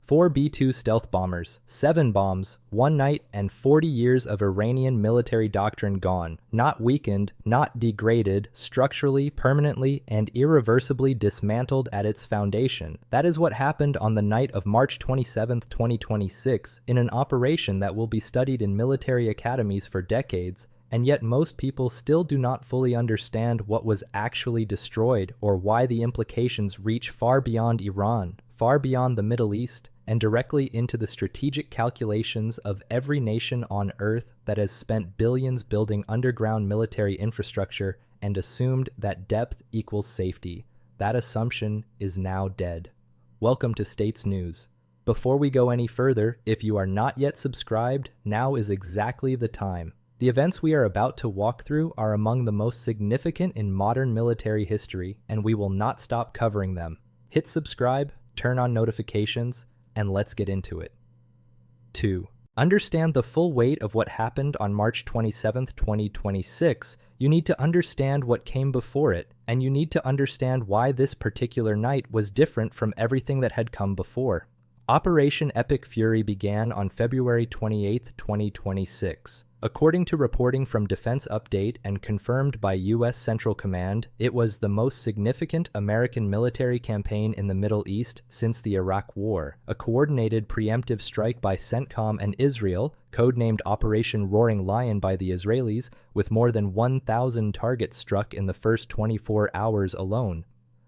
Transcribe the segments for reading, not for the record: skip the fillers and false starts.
4 B-2 stealth bombers, 7 bombs, 1 night, and 40 years of Iranian military doctrine gone, not weakened, not degraded, structurally, permanently, and irreversibly dismantled at its foundation. That is what happened on the night of March 27, 2026, in an operation that will be studied in military academies for decades, and yet most people still do not fully understand what was actually destroyed or why the implications reach far beyond Iran, far beyond the Middle East, and directly into the strategic calculations of every nation on Earth that has spent billions building underground military infrastructure and assumed that depth equals safety. That assumption is now dead. Welcome to States News. Before we go any further, if you are not yet subscribed, now is exactly the time. The events we are about to walk through are among the most significant in modern military history, and we will not stop covering them. Hit subscribe, turn on notifications, and let's get into it. 2. Understand the full weight of what happened on March 27, 2026. You need to understand what came before it, and you need to understand why this particular night was different from everything that had come before. Operation Epic Fury began on February 28, 2026. According to reporting from Defense Update and confirmed by U.S. Central Command, it was the most significant American military campaign in the Middle East since the Iraq War. A coordinated preemptive strike by CENTCOM and Israel, codenamed Operation Roaring Lion by the Israelis, with more than 1,000 targets struck in the first 24 hours alone.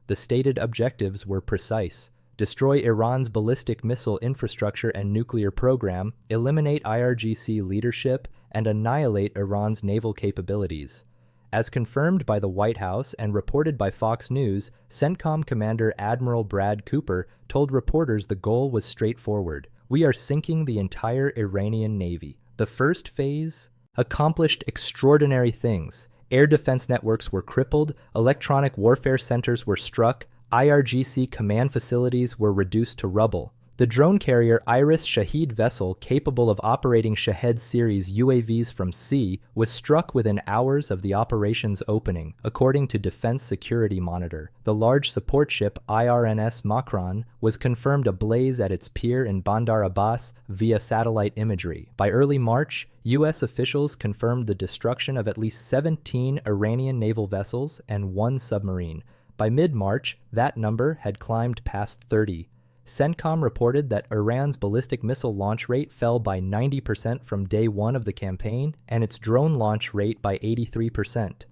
The stated objectives were precise: destroy Iran's ballistic missile infrastructure and nuclear program, eliminate IRGC leadership, and annihilate Iran's naval capabilities. As confirmed by the White House and reported by Fox News, CENTCOM Commander Admiral Brad Cooper told reporters the goal was straightforward: we are sinking the entire Iranian Navy. The first phase accomplished extraordinary things. Air defense networks were crippled, electronic warfare centers were struck, IRGC command facilities were reduced to rubble. The drone carrier Iris Shahed vessel, capable of operating Shahed series UAVs from sea, was struck within hours of the operation's opening, according to Defense Security Monitor. The large support ship IRNS Makran was confirmed ablaze at its pier in Bandar Abbas via satellite imagery. By early March, U.S. officials confirmed the destruction of at least 17 Iranian naval vessels and 1 submarine. By mid-March, that number had climbed past 30. CENTCOM reported that Iran's ballistic missile launch rate fell by 90% from day one of the campaign, and its drone launch rate by 83%.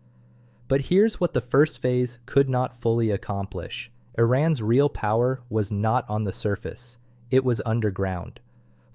But here's what the first phase could not fully accomplish. Iran's real power was not on the surface. It was underground.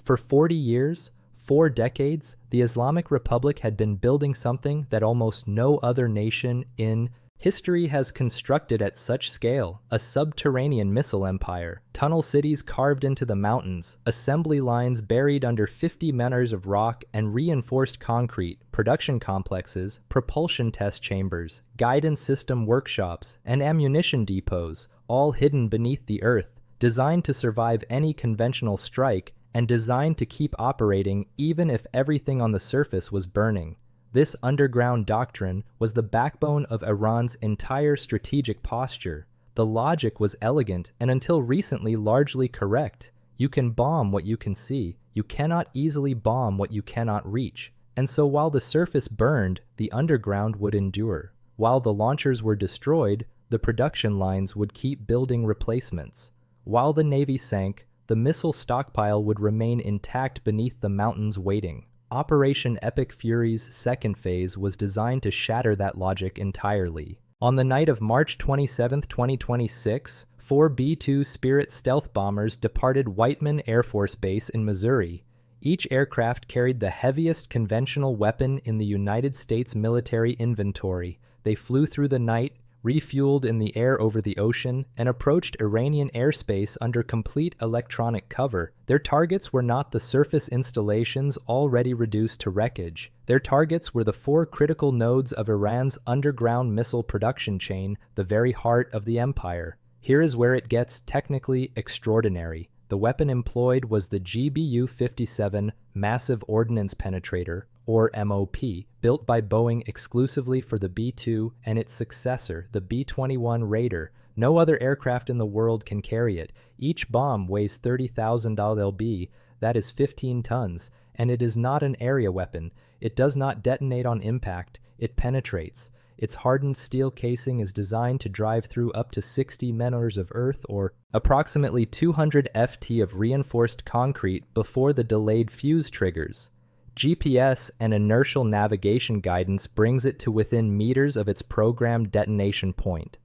For 40 years, 4 decades, the Islamic Republic had been building something that almost no other nation in history has constructed at such scale: a subterranean missile empire, tunnel cities carved into the mountains, assembly lines buried under 50 meters of rock and reinforced concrete, production complexes, propulsion test chambers, guidance system workshops, and ammunition depots, all hidden beneath the earth, designed to survive any conventional strike and designed to keep operating even if everything on the surface was burning. This underground doctrine was the backbone of Iran's entire strategic posture. The logic was elegant and until recently largely correct. You can bomb what you can see. You cannot easily bomb what you cannot reach. And so while the surface burned, the underground would endure. While the launchers were destroyed, the production lines would keep building replacements. While the Navy sank, the missile stockpile would remain intact beneath the mountains waiting. Operation Epic Fury's second phase was designed to shatter that logic entirely. On the night of March 27, 2026, 4 B-2 Spirit stealth bombers departed Whiteman Air Force Base in Missouri. Each aircraft carried the heaviest conventional weapon in the United States military inventory. They flew through the night, refueled in the air over the ocean, and approached Iranian airspace under complete electronic cover. Their targets were not the surface installations already reduced to wreckage. Their targets were the 4 critical nodes of Iran's underground missile production chain, the very heart of the empire. Here is where it gets technically extraordinary. The weapon employed was the GBU-57 Massive Ordnance Penetrator, or MOP, built by Boeing exclusively for the B-2 and its successor, the B-21 Raider, No other aircraft in the world can carry it. Each bomb weighs 30,000 lb, that is 15 tons, and it is not an area weapon. It does not detonate on impact, it penetrates. Its hardened steel casing is designed to drive through up to 60 meters of earth or approximately 200 ft of reinforced concrete before the delayed fuse triggers. GPS and inertial navigation guidance brings it to within meters of its programmed detonation point.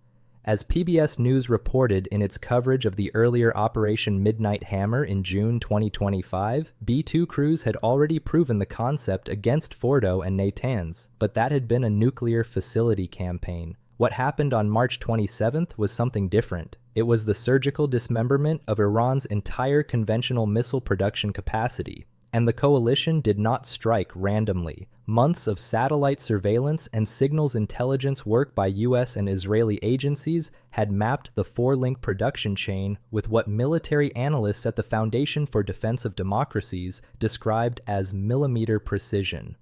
As PBS News reported in its coverage of the earlier Operation Midnight Hammer in June 2025, B-2 crews had already proven the concept against Fordo and Natanz, but that had been a nuclear facility campaign. What happened on March 27th was something different. It was the surgical dismemberment of Iran's entire conventional missile production capacity. And the coalition did not strike randomly. Months of satellite surveillance and signals intelligence work by U.S. and Israeli agencies had mapped the four-link production chain with what military analysts at the Foundation for Defense of Democracies described as millimeter precision.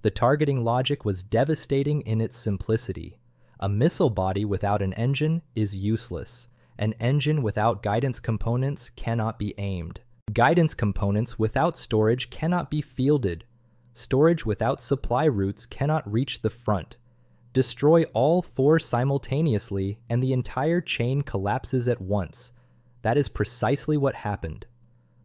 The targeting logic was devastating in its simplicity. A missile body without an engine is useless. An engine without guidance components cannot be aimed. Guidance components without storage cannot be fielded. Storage without supply routes cannot reach the front. Destroy all four simultaneously, and the entire chain collapses at once. That is precisely what happened.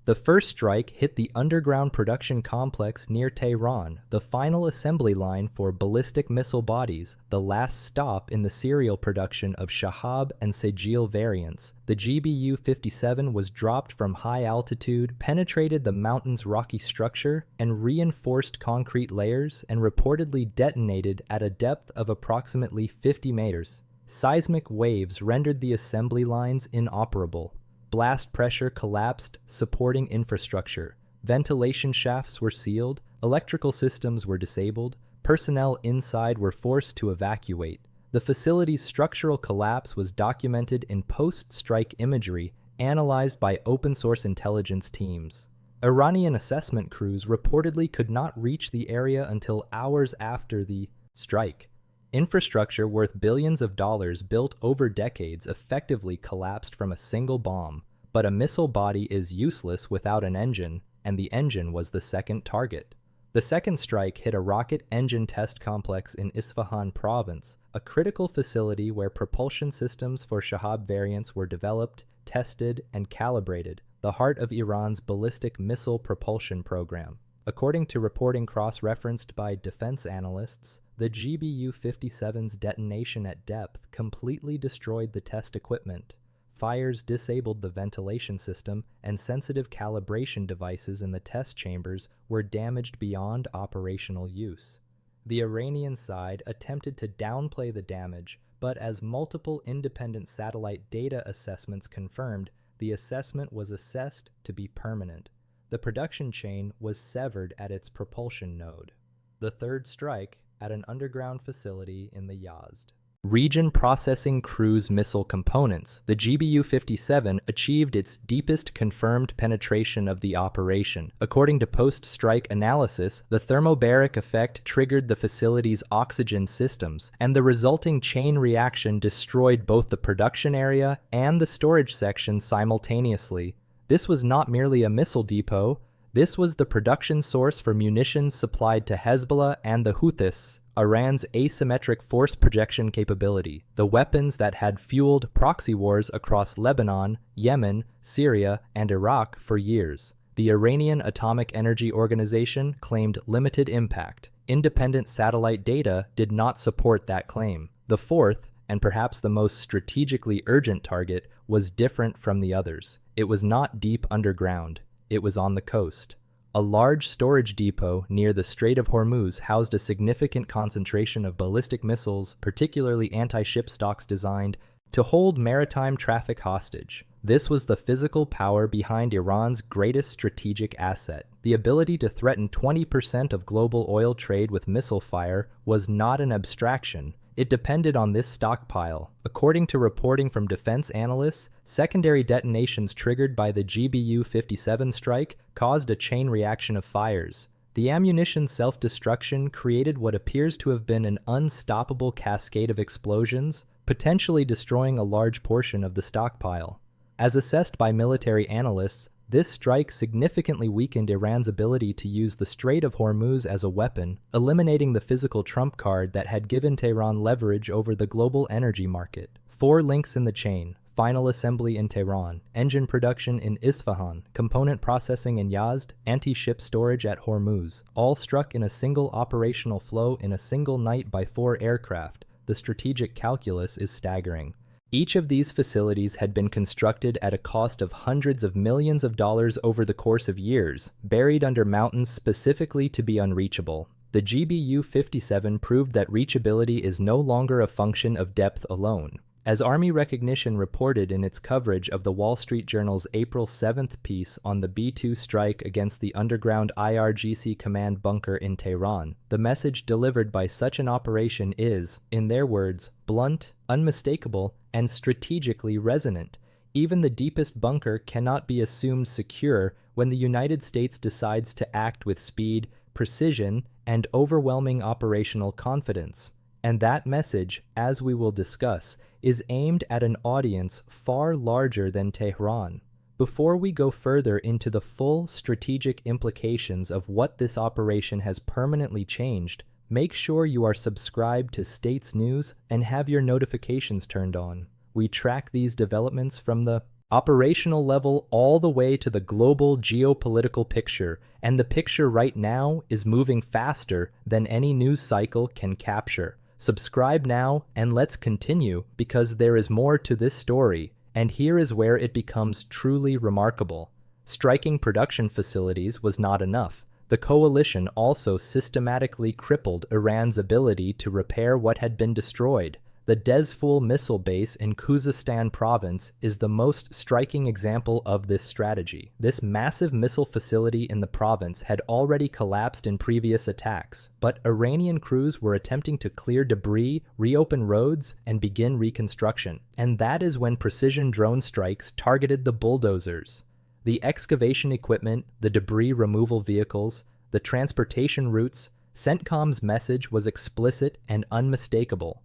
The first strike hit the underground production complex near Tehran, the final assembly line for ballistic missile bodies, the last stop in the serial production of Shahab and Sejil variants. The GBU-57 was dropped from high altitude, penetrated the mountain's rocky structure, and reinforced concrete layers, and reportedly detonated at a depth of approximately 50 meters. Seismic waves rendered the assembly lines inoperable. Blast pressure collapsed, supporting infrastructure. Ventilation shafts were sealed, electrical systems were disabled, personnel inside were forced to evacuate. The facility's structural collapse was documented in post-strike imagery analyzed by open-source intelligence teams. Iranian assessment crews reportedly could not reach the area until hours after the strike. Infrastructure worth billions of dollars built over decades effectively collapsed from a single bomb, but a missile body is useless without an engine, and the engine was the second target. The second strike hit a rocket engine test complex in Isfahan province, a critical facility where propulsion systems for Shahab variants were developed, tested, and calibrated, the heart of Iran's ballistic missile propulsion program. According to reporting cross-referenced by defense analysts, the GBU-57's detonation at depth completely destroyed the test equipment. Fires disabled the ventilation system, and sensitive calibration devices in the test chambers were damaged beyond operational use. The Iranian side attempted to downplay the damage, but as multiple independent satellite data assessments confirmed, the assessment was assessed to be permanent. The production chain was severed at its propulsion node. The third strike at an underground facility in the Yazd region processing cruise missile components. The GBU-57 achieved its deepest confirmed penetration of the operation. According to post-strike analysis, the thermobaric effect triggered the facility's oxygen systems, and the resulting chain reaction destroyed both the production area and the storage section simultaneously. This was not merely a missile depot. This was the production source for munitions supplied to Hezbollah and the Houthis, Iran's asymmetric force projection capability, the weapons that had fueled proxy wars across Lebanon, Yemen, Syria, and Iraq for years. The Iranian Atomic Energy Organization claimed limited impact. Independent satellite data did not support that claim. The fourth, and perhaps the most strategically urgent target, was different from the others. It was not deep underground. It was on the coast. A large storage depot near the Strait of Hormuz housed a significant concentration of ballistic missiles, particularly anti-ship stocks designed to hold maritime traffic hostage. This was the physical power behind Iran's greatest strategic asset. The ability to threaten 20% of global oil trade with missile fire was not an abstraction. It depended on this stockpile. According to reporting from defense analysts, secondary detonations triggered by the GBU-57 strike caused a chain reaction of fires. The ammunition's self-destruction created what appears to have been an unstoppable cascade of explosions, potentially destroying a large portion of the stockpile. As assessed by military analysts, this strike significantly weakened Iran's ability to use the Strait of Hormuz as a weapon, eliminating the physical trump card that had given Tehran leverage over the global energy market. 4 links in the chain: final assembly in Tehran, engine production in Isfahan, component processing in Yazd, anti-ship storage at Hormuz, all struck in a single operational flow in a single night by 4 aircraft. The strategic calculus is staggering. Each of these facilities had been constructed at a cost of hundreds of millions of dollars over the course of years, buried under mountains specifically to be unreachable. The GBU-57 proved that reachability is no longer a function of depth alone. As Army Recognition reported in its coverage of the Wall Street Journal's April 7th piece on the B-2 strike against the underground IRGC command bunker in Tehran, the message delivered by such an operation is, in their words, blunt, unmistakable, and strategically resonant. Even the deepest bunker cannot be assumed secure when the United States decides to act with speed, precision, and overwhelming operational confidence. And that message, as we will discuss, is aimed at an audience far larger than Tehran. Before we go further into the full strategic implications of what this operation has permanently changed, make sure you are subscribed to States News and have your notifications turned on. We track these developments from the operational level all the way to the global geopolitical picture, and the picture right now is moving faster than any news cycle can capture. Subscribe now and let's continue, because there is more to this story, and here is where it becomes truly remarkable. Striking production facilities was not enough. The coalition also systematically crippled Iran's ability to repair what had been destroyed. The Dezful missile base in Khuzestan province is the most striking example of this strategy. This massive missile facility in the province had already collapsed in previous attacks, but Iranian crews were attempting to clear debris, reopen roads, and begin reconstruction. And that is when precision drone strikes targeted the bulldozers. The excavation equipment, the debris removal vehicles, the transportation routes. CENTCOM's message was explicit and unmistakable.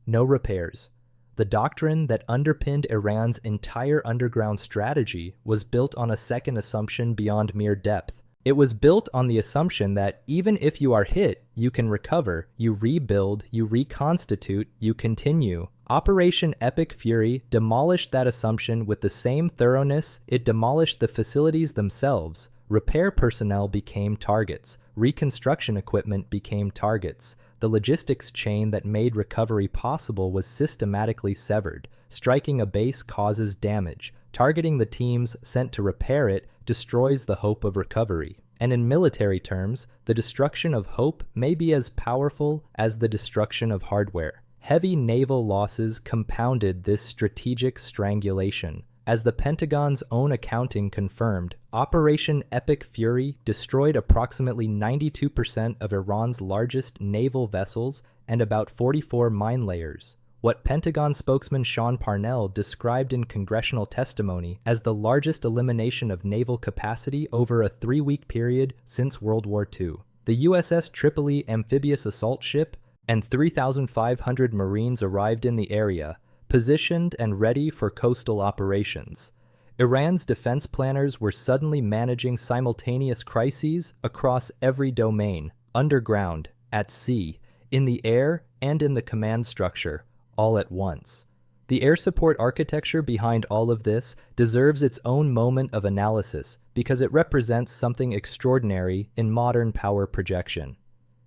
No repairs. The doctrine that underpinned Iran's entire underground strategy was built on a second assumption beyond mere depth. It was built on the assumption that even if you are hit, you can recover, you rebuild, you reconstitute, you continue. Operation Epic Fury demolished that assumption with the same thoroughness it demolished the facilities themselves. Repair personnel became targets. Reconstruction equipment became targets. The logistics chain that made recovery possible was systematically severed. Striking a base causes damage. Targeting the teams sent to repair it destroys the hope of recovery. And in military terms, the destruction of hope may be as powerful as the destruction of hardware. Heavy naval losses compounded this strategic strangulation. As the Pentagon's own accounting confirmed, Operation Epic Fury destroyed approximately 92% of Iran's largest naval vessels and about 44 mine layers, what Pentagon spokesman Sean Parnell described in congressional testimony as the largest elimination of naval capacity over a 3-week period since World War II. The USS Tripoli amphibious assault ship and 3,500 Marines arrived in the area, positioned and ready for coastal operations. Iran's defense planners were suddenly managing simultaneous crises across every domain: underground, at sea, in the air, and in the command structure, all at once. The air support architecture behind all of this deserves its own moment of analysis because it represents something extraordinary in modern power projection.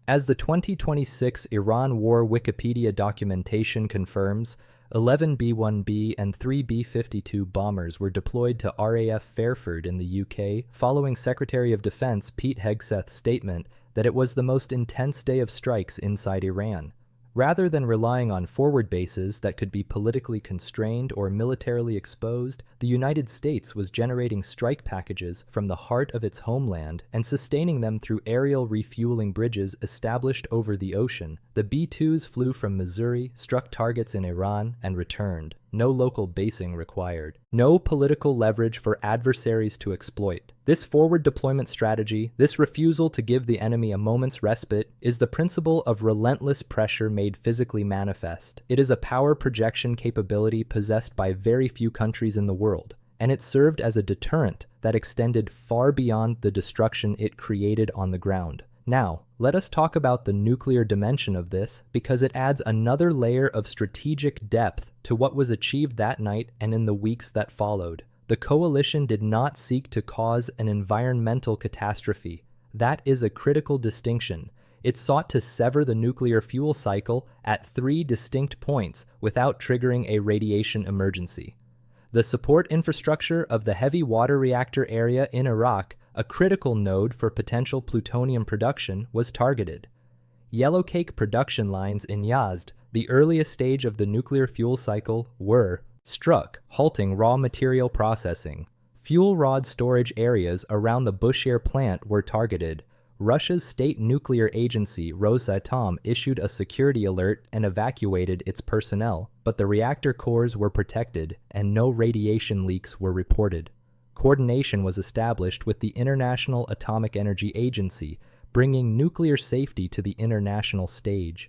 As the 2026 Iran War Wikipedia documentation confirms, 11 B-1B and 3 B-52 bombers were deployed to RAF Fairford in the UK following Secretary of Defense Pete Hegseth's statement that it was the most intense day of strikes inside Iran. Rather than relying on forward bases that could be politically constrained or militarily exposed, the United States was generating strike packages from the heart of its homeland and sustaining them through aerial refueling bridges established over the ocean. The B-2s flew from Missouri, struck targets in Iran, and returned. No local basing required. No political leverage for adversaries to exploit. This forward deployment strategy, this refusal to give the enemy a moment's respite, is the principle of relentless pressure made physically manifest. It is a power projection capability possessed by very few countries in the world, and it served as a deterrent that extended far beyond the destruction it created on the ground. Now, let us talk about the nuclear dimension of this, because it adds another layer of strategic depth to what was achieved that night and in the weeks that followed. The coalition did not seek to cause an environmental catastrophe. That is a critical distinction. It sought to sever the nuclear fuel cycle at 3 distinct points without triggering a radiation emergency. The support infrastructure of the heavy water reactor area in Iraq, a critical node for potential plutonium production, was targeted. Yellowcake production lines in Yazd, the earliest stage of the nuclear fuel cycle, were struck, halting raw material processing. Fuel rod storage areas around the Bushehr plant were targeted. Russia's state nuclear agency, Rosatom, issued a security alert and evacuated its personnel, but the reactor cores were protected and no radiation leaks were reported. Coordination was established with the International Atomic Energy Agency, bringing nuclear safety to the international stage.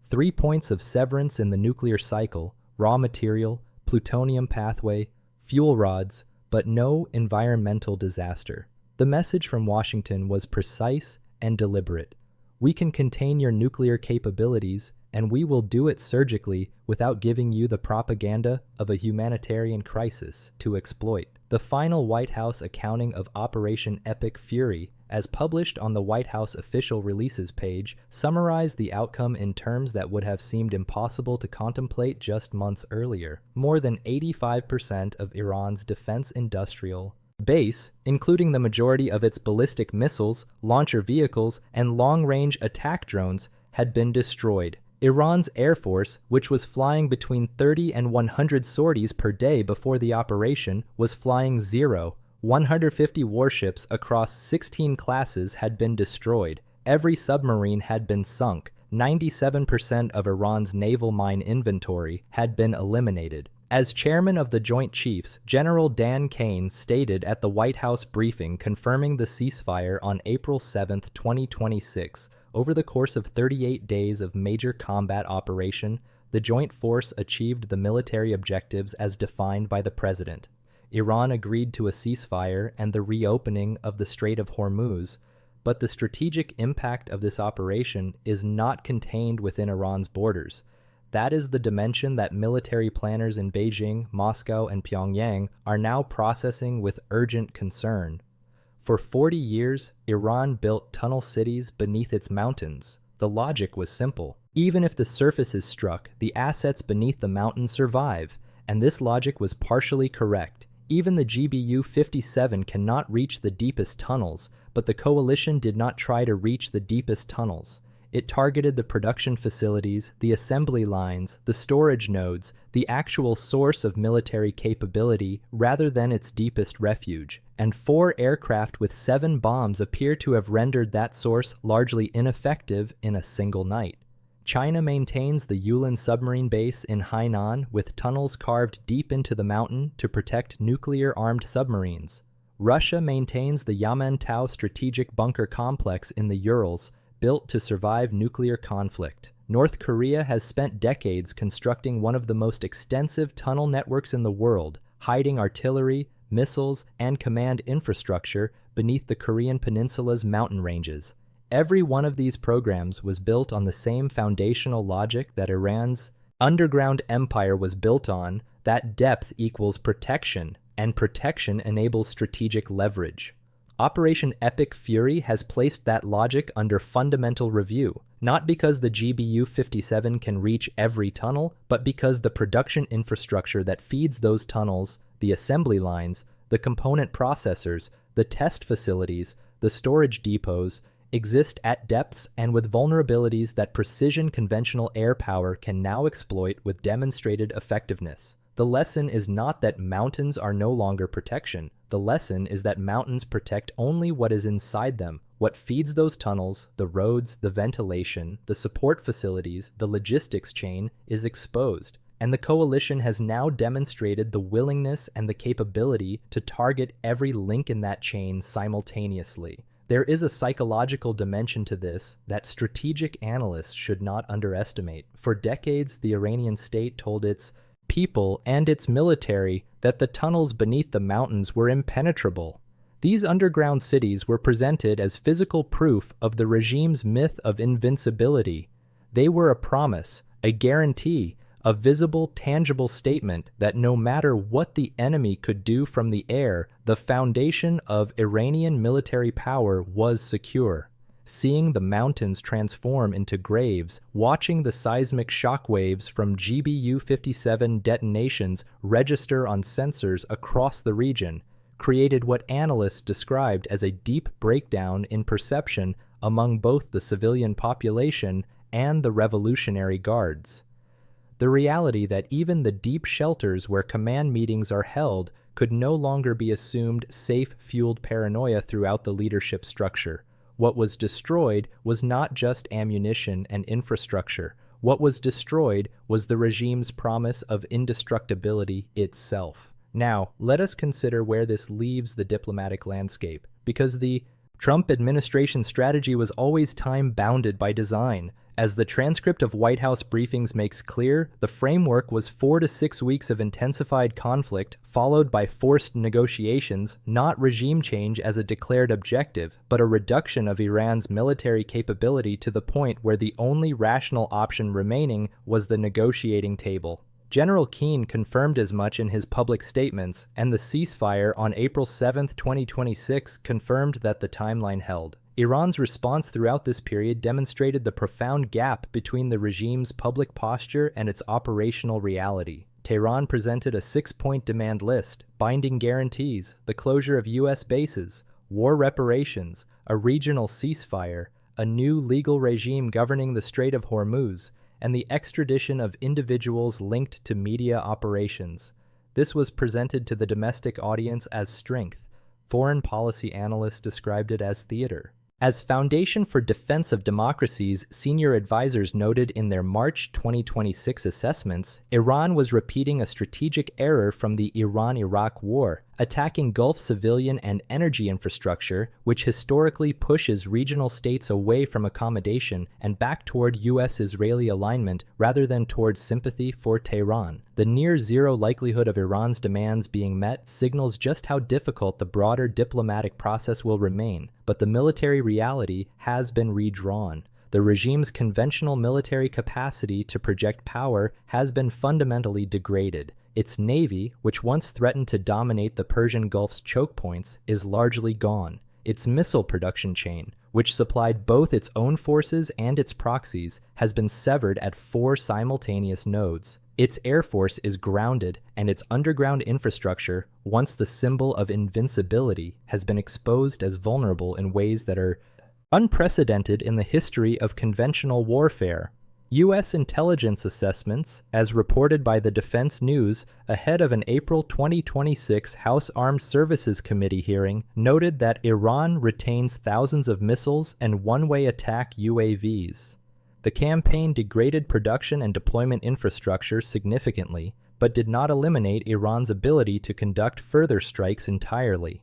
3 points of severance in the nuclear cycle: raw material, plutonium pathway, fuel rods, but no environmental disaster. The message from Washington was precise and deliberate. We can contain your nuclear capabilities, and we will do it surgically without giving you the propaganda of a humanitarian crisis to exploit. The final White House accounting of Operation Epic Fury, as published on the White House official releases page, summarized the outcome in terms that would have seemed impossible to contemplate just months earlier. More than 85% of Iran's defense industrial base, including the majority of its ballistic missiles, launcher vehicles, and long-range attack drones, had been destroyed. Iran's Air Force, which was flying between 30 and 100 sorties per day before the operation, was flying zero. 150 warships across 16 classes had been destroyed. Every submarine had been sunk. 97% of Iran's naval mine inventory had been eliminated. As chairman of the Joint Chiefs, General Dan Kane stated at the White House briefing confirming the ceasefire on April 7, 2026, over the course of 38 days of major combat operation, the joint force achieved the military objectives as defined by the president. Iran agreed to a ceasefire and the reopening of the Strait of Hormuz, but the strategic impact of this operation is not contained within Iran's borders. That is the dimension that military planners in Beijing, Moscow, and Pyongyang are now processing with urgent concern. For 40 years, Iran built tunnel cities beneath its mountains. The logic was simple. Even if the surface is struck, the assets beneath the mountain survive, and this logic was partially correct. Even the GBU-57 cannot reach the deepest tunnels, but the coalition did not try to reach the deepest tunnels. It targeted the production facilities, the assembly lines, the storage nodes, the actual source of military capability, rather than its deepest refuge. And 4 aircraft with 7 bombs appear to have rendered that source largely ineffective in a single night. China maintains the Yulin submarine base in Hainan with tunnels carved deep into the mountain to protect nuclear-armed submarines. Russia maintains the Yamantau strategic bunker complex in the Urals, built to survive nuclear conflict. North Korea has spent decades constructing one of the most extensive tunnel networks in the world, hiding artillery, missiles, and command infrastructure beneath the Korean Peninsula's mountain ranges. Every one of these programs was built on the same foundational logic that Iran's underground empire was built on, that depth equals protection, and protection enables strategic leverage. Operation Epic Fury has placed that logic under fundamental review, not because the GBU-57 can reach every tunnel, but because the production infrastructure that feeds those tunnels, the assembly lines, the component processors, the test facilities, the storage depots, exist at depths and with vulnerabilities that precision conventional air power can now exploit with demonstrated effectiveness. The lesson is not that mountains are no longer protection. The lesson is that mountains protect only what is inside them. What feeds those tunnels, the roads, the ventilation, the support facilities, the logistics chain, is exposed. and the coalition has now demonstrated the willingness and the capability to target every link in that chain simultaneously. There is a psychological dimension to this that strategic analysts should not underestimate. For decades, the Iranian state told its people and its military that the tunnels beneath the mountains were impenetrable. These underground cities were presented as physical proof of the regime's myth of invincibility. They were a promise, a guarantee, a visible, tangible statement that no matter what the enemy could do from the air, the foundation of Iranian military power was secure. Seeing the mountains transform into graves, watching the seismic shockwaves from GBU-57 detonations register on sensors across the region, created what analysts described as a deep breakdown in perception among both the civilian population and the Revolutionary Guards. The reality that even the deep shelters where command meetings are held could no longer be assumed safe-fueled paranoia throughout the leadership structure. What was destroyed was not just ammunition and infrastructure. What was destroyed was the regime's promise of indestructibility itself. Now, let us consider where this leaves the diplomatic landscape, because the Trump administration strategy was always time-bounded by design. As the transcript of White House briefings makes clear, the framework was 4 to 6 weeks of intensified conflict, followed by forced negotiations, not regime change as a declared objective, but a reduction of Iran's military capability to the point where the only rational option remaining was the negotiating table. General Keane confirmed as much in his public statements, and the ceasefire on April 7, 2026 confirmed that the timeline held. Iran's response throughout this period demonstrated the profound gap between the regime's public posture and its operational reality. Tehran presented a 6-point demand list, binding guarantees, the closure of U.S. bases, war reparations, a regional ceasefire, a new legal regime governing the Strait of Hormuz, and the extradition of individuals linked to media operations. This was presented to the domestic audience as strength. Foreign policy analysts described it as theater. As foundation for defense of democracies, senior advisors noted in their March 2026 assessments, Iran was repeating a strategic error from the Iran-Iraq War, attacking Gulf civilian and energy infrastructure, which historically pushes regional states away from accommodation and back toward U.S.-Israeli alignment rather than toward sympathy for Tehran. The near-zero likelihood of Iran's demands being met signals just how difficult the broader diplomatic process will remain, but the military reality has been redrawn. The regime's conventional military capacity to project power has been fundamentally degraded. Its navy, which once threatened to dominate the Persian Gulf's choke points, is largely gone. Its missile production chain, which supplied both its own forces and its proxies, has been severed at 4 simultaneous nodes. Its air force is grounded, and its underground infrastructure, once the symbol of invincibility, has been exposed as vulnerable in ways that are unprecedented in the history of conventional warfare. U.S. intelligence assessments, as reported by the Defense News ahead of an April 2026 House Armed Services Committee hearing, noted that Iran retains thousands of missiles and one-way attack UAVs. The campaign degraded production and deployment infrastructure significantly, but did not eliminate Iran's ability to conduct further strikes entirely.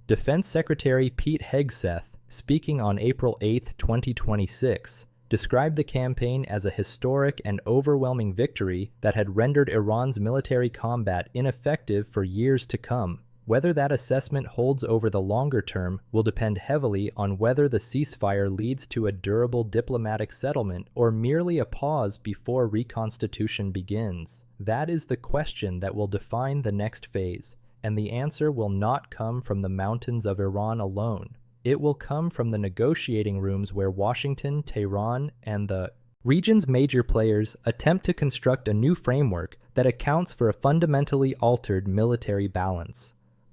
Defense Secretary Pete Hegseth, speaking on April 8, 2026, described the campaign as a historic and overwhelming victory that had rendered Iran's military combat ineffective for years to come. Whether that assessment holds over the longer term will depend heavily on whether the ceasefire leads to a durable diplomatic settlement or merely a pause before reconstitution begins. That is the question that will define the next phase, and the answer will not come from the mountains of Iran alone. It will come from the negotiating rooms where Washington, Tehran, and the region's major players attempt to construct a new framework that accounts for a fundamentally altered military balance.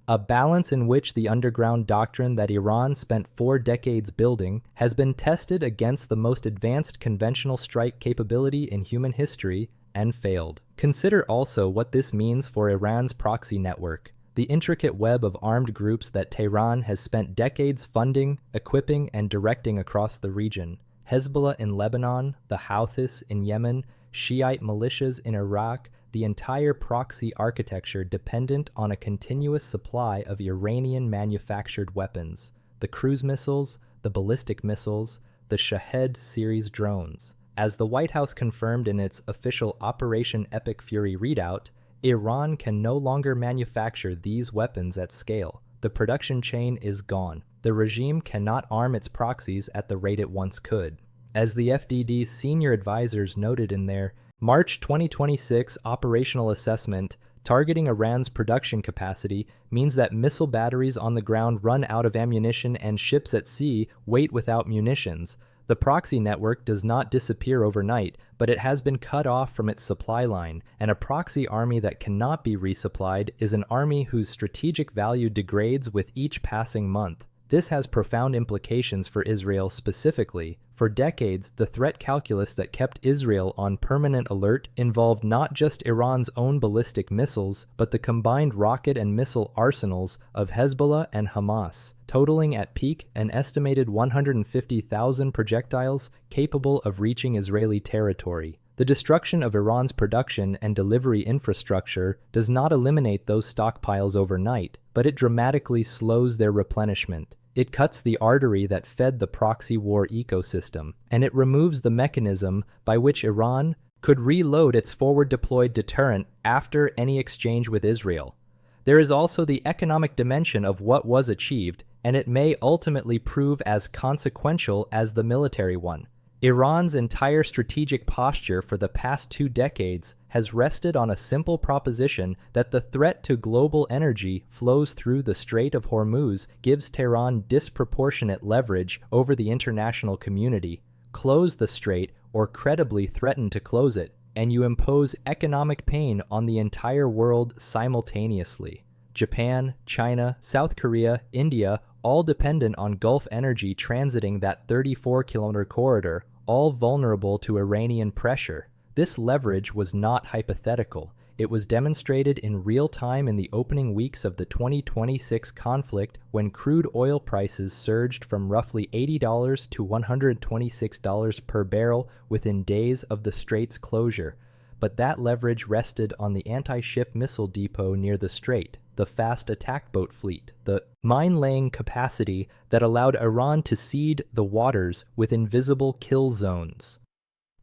A balance in which the underground doctrine that Iran spent 4 decades building has been tested against the most advanced conventional strike capability in human history and failed. Consider also what this means for Iran's proxy network, the intricate web of armed groups that Tehran has spent decades funding, equipping, and directing across the region. Hezbollah in Lebanon, the Houthis in Yemen, Shiite militias in Iraq, the entire proxy architecture dependent on a continuous supply of Iranian-manufactured weapons, the cruise missiles, the ballistic missiles, the Shahed series drones. As the White House confirmed in its official Operation Epic Fury readout, Iran can no longer manufacture these weapons at scale. The production chain is gone. The regime cannot arm its proxies at the rate it once could. As the FDD's senior advisors noted in their March 2026 operational assessment, targeting Iran's production capacity means that missile batteries on the ground run out of ammunition and ships at sea wait without munitions. The proxy network does not disappear overnight, but it has been cut off from its supply line, and a proxy army that cannot be resupplied is an army whose strategic value degrades with each passing month. This has profound implications for Israel specifically. For decades, the threat calculus that kept Israel on permanent alert involved not just Iran's own ballistic missiles, but the combined rocket and missile arsenals of Hezbollah and Hamas, totaling at peak an estimated 150,000 projectiles capable of reaching Israeli territory. The destruction of Iran's production and delivery infrastructure does not eliminate those stockpiles overnight, but it dramatically slows their replenishment. It cuts the artery that fed the proxy war ecosystem, and it removes the mechanism by which Iran could reload its forward-deployed deterrent after any exchange with Israel. There is also the economic dimension of what was achieved, and it may ultimately prove as consequential as the military one. Iran's entire strategic posture for the past 2 decades has rested on a simple proposition that the threat to global energy flows through the Strait of Hormuz gives Tehran disproportionate leverage over the international community. Close the strait or credibly threaten to close it, and you impose economic pain on the entire world simultaneously. Japan, China, South Korea, India, all dependent on Gulf energy transiting that 34-kilometer corridor, all vulnerable to Iranian pressure. This leverage was not hypothetical. It was demonstrated in real time in the opening weeks of the 2026 conflict when crude oil prices surged from roughly $80 to $126 per barrel within days of the strait's closure. But that leverage rested on the anti-ship missile depot near the strait, the fast attack boat fleet, the mine-laying capacity that allowed Iran to seed the waters with invisible kill zones.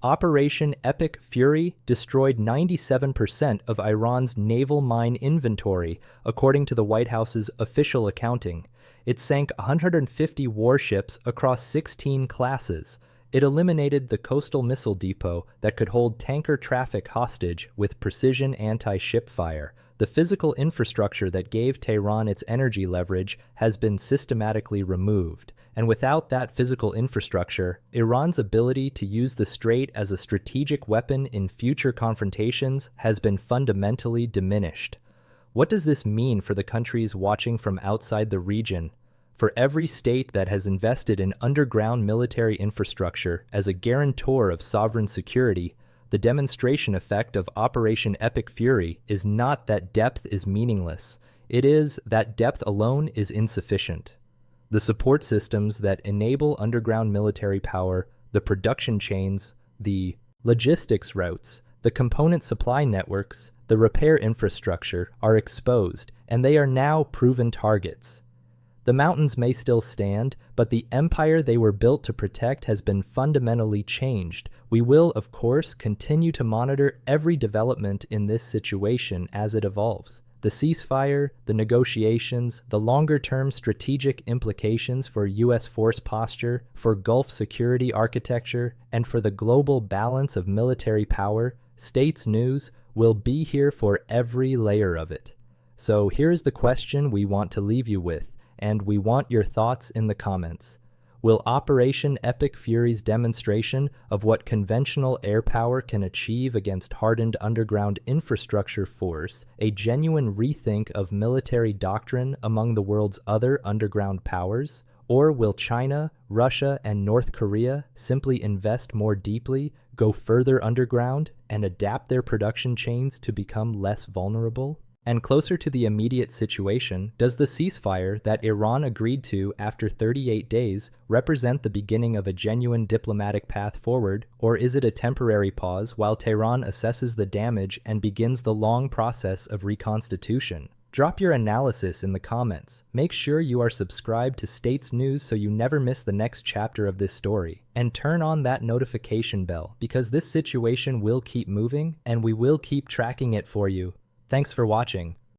Operation Epic Fury destroyed 97% of Iran's naval mine inventory, according to the White House's official accounting. It sank 150 warships across 16 classes. It eliminated the coastal missile depot that could hold tanker traffic hostage with precision anti-ship fire. The physical infrastructure that gave Tehran its energy leverage has been systematically removed, and without that physical infrastructure, Iran's ability to use the Strait as a strategic weapon in future confrontations has been fundamentally diminished. What does this mean for the countries watching from outside the region? For every state that has invested in underground military infrastructure as a guarantor of sovereign security, the demonstration effect of Operation Epic Fury is not that depth is meaningless. It is that depth alone is insufficient. The support systems that enable underground military power, the production chains, the logistics routes, the component supply networks, the repair infrastructure are exposed, and they are now proven targets. The mountains may still stand, but the empire they were built to protect has been fundamentally changed. We will, of course, continue to monitor every development in this situation as it evolves. The ceasefire, the negotiations, the longer-term strategic implications for U.S. force posture, for Gulf security architecture, and for the global balance of military power, States News will be here for every layer of it. So here's the question we want to leave you with, and we want your thoughts in the comments. Will Operation Epic Fury's demonstration of what conventional air power can achieve against hardened underground infrastructure force a genuine rethink of military doctrine among the world's other underground powers? Or will China, Russia, and North Korea simply invest more deeply, go further underground, and adapt their production chains to become less vulnerable? And closer to the immediate situation, does the ceasefire that Iran agreed to after 38 days represent the beginning of a genuine diplomatic path forward, or is it a temporary pause while Tehran assesses the damage and begins the long process of reconstitution? Drop your analysis in the comments. Make sure you are subscribed to States News so you never miss the next chapter of this story. And turn on that notification bell because this situation will keep moving and we will keep tracking it for you. Thanks for watching.